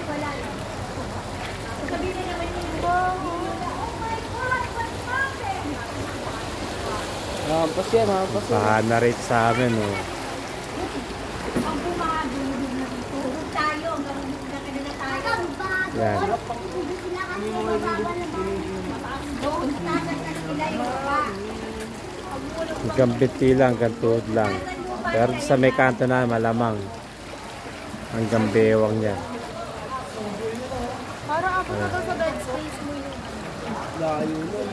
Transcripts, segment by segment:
Wala lang. Sabi na naman yung oh my God, what's happened? Hampas yan, hampas yan. Pahanarate sa amin, oh. Ang bumado, tuhog tayo, hanggang kanila tayo. Yan. Sila kasi mababa na ba? Doon, tataas na sila yung baba. Hanggang biti lang, hanggang tuhod lang. Pero sa may kanto na malamang. Hanggang bewang yan. Parang ako na daw sa bed space mo yun. Layo nun.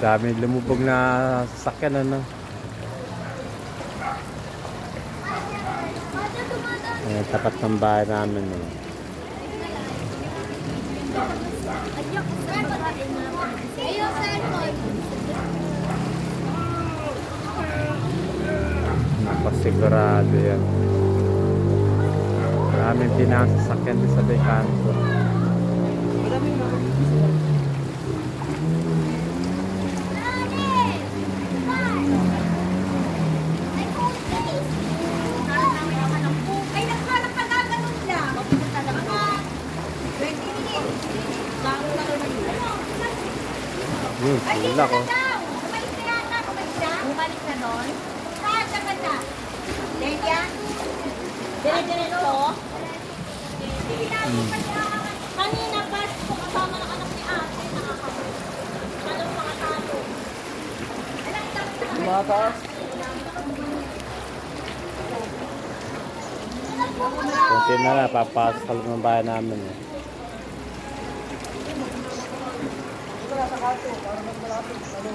Dami lumubog na sasakyan, ano. Ayan, tapat ng bahay namin, oh. Napasigurado yan. Maraming pinasasakyan din sa kanto. Maraming nakakita sila. Ay, nagkalang ka gaganon lang. Mapunta lang ako. 20 minutes. Gano'n na rin. Yun, Ay, dito wala na ko. daw. Bumalik na yata. Bumalik na. Bumalik na doon. Saan ka ba na? Lelia? Dire-diretso? Kanina pa kasama ng anak ni ate. Nakakabit. Anong mga talo? Anak, ito. Mataas. Kunti na lang, papasok sa loob ng bahay namin, eh. Wala sa kato, para mas malapit. Ano?